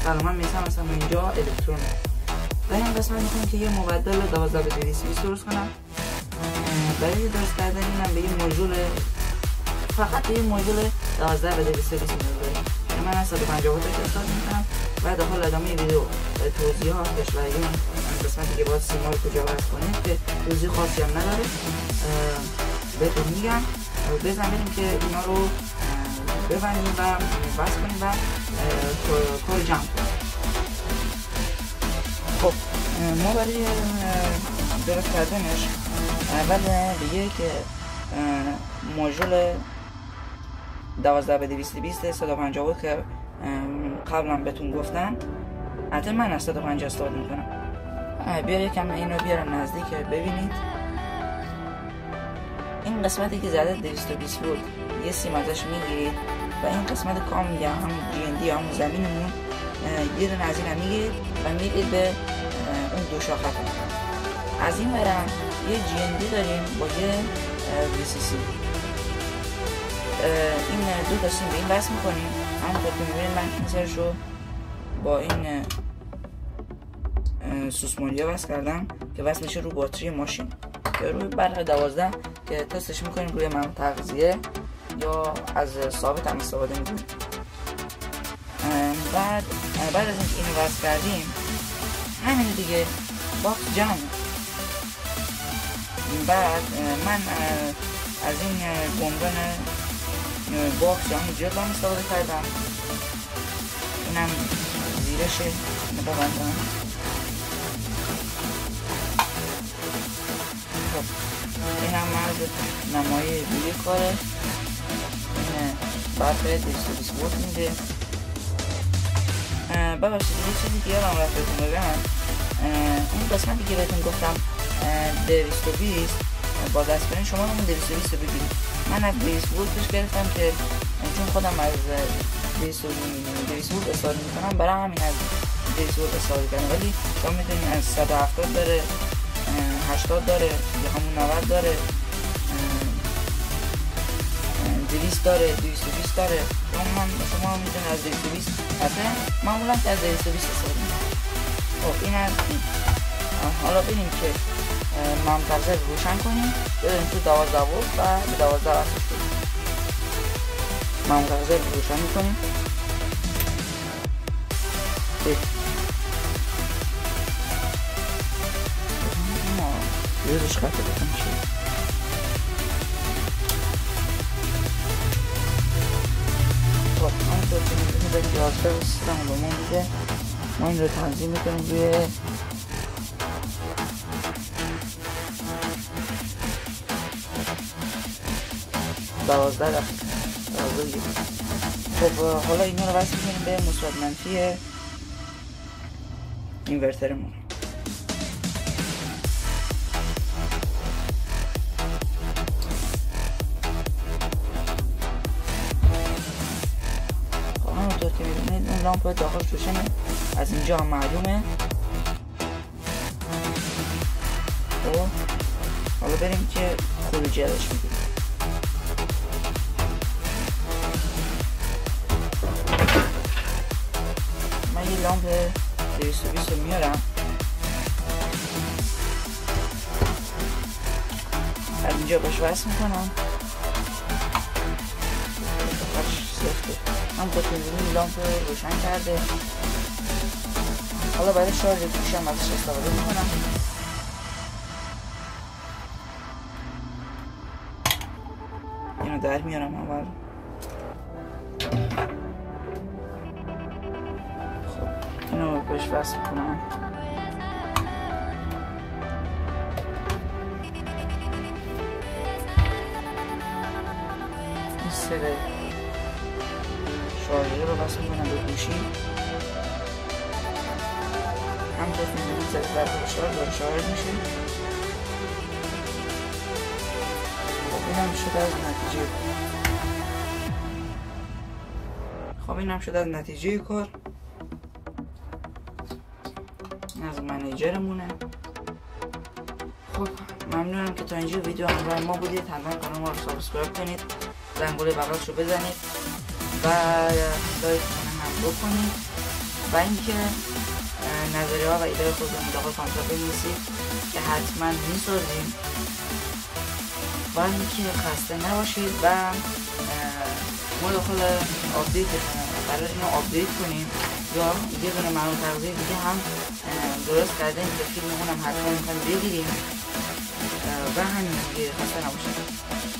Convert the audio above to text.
سلام، من میسم هستم و اینجا الکترونه. در این قسمت میخوام که یه مبدل 12 به 220 درست کنم. برای درست کردن اینم به یه ماژول، فقط به یه ماژول 12 به 220 نیاز داریم. من از 150 وات استفاده میکنم و در حال ادامه ویدیو توضیحاتش و این قسمتی که باید سیما رو کجا وصل کنید که توضیح خاصی هم نداره بهتون میگم. بزن بریم که اینا رو ببندیم و وصل کنیم و کار جمع کنیم. خب ما برای درست کردنش اول به یک ماژول 12 به 220 150 وات که قبلا بهتون گفتم، البته من از 150 استفاده میکنم. بیا یکم اینو بیارم نزدیک ببینید. این قسمتی که زده 220 ولت یه سیم ازش میگیرید و این قسمت کام یا هم GND یا هم زمینمون یه دونه از این هم میگیرید و میگیرید به اون دو شاخه. از این برم یه GND داریم با یه VCC. این دو تا سیم به این وصل میکنیم. همونطور که میبینید من این سرشو با این سوسمالیا وصل کردم که وصل میشه رو باتری ماشین که روی برق 12 که تستش میکنیم روی ممنوع تغذیه یا از ثابت هم استفاده میکنیم. بعد از اینکه اینو وصل کردیم همین دیگه باکس جمع. بعد من از این گمران باکس یا همون جلد استفاده کردم. اینم زیرشه ببندم. خب این هم مرز نمایی روی کاره. این برق 220 ولت میده. ببخشید یه چیزی که یادم رفت بهتون بگم، اون قسمتی که بهتون گفتم 220 با دست برین شما همون 220 بگیرید. من از 200 ولتش گرفتم که چون خودم از 200 ولت استفاده میکنم، برای همین از 200 ولت استفاده کردم. ولی شما میتونید از 170 داره، 80 داره یا همون 90 داره، 200 داره، 220 داره. شما میتونید از 220 اصلا معمولا که از 220 استفاده میکنم. خب این از این. حالا بریم که منفذر روشن کنیم، بریم تو 12 ولت و به 12 وصلش کنیم. منفذر روشن میکنیم. یه روش خطه بکنم شد. خب همونطور که میدونی بریم 11 سیستم رو ما میده. ما این رو تنظیم میکنیم روی 12. خب حالا اینا رو وصل میکنیم به مثبت منفی اینورترمون. خب همونطور که میبینید اون لامپ داخلش روشنه، از اینجا هم معلومه. خب حالا بریم که خروجی ازش میگیریم. من یه لامپ 220 رو میارم، از اینجا باش وصل میکنم. هم با تلویزیون لامپ رو روشن کرده. حالا برای شارژ گوشی هم ازش استفاده میکنم. اینو در میارم اول. خب اینو بهش وصل کنم. این سر شارژر رو وصل کنم به گوشی. همونطور که می‌بینید زد برق شارژ میشه. اینم شده از نتیجه. خب اینم شده از نتیجه کار. این از منیجرمونه. خب ممنونم که تا اینجا ویدیو همراه ما بودید. حتما کانال ما رو سابسکرایب کنید، زنگوله بغلش رو بزنید و لایک هم بکنید. و اینکه نظریه ها و ایده خود رو ملاقات کانتر بنویسید که حتما میسازیم. و اینکه خسته نباشید و ما داخل آپدیت برای اینو آپدیت کنیم یا یه دونه معلوم تغذیه دیگه هم درست کردیم که فیلم اونم حتما میخوایم بگیریم و همین دیگه. خسته نباشید.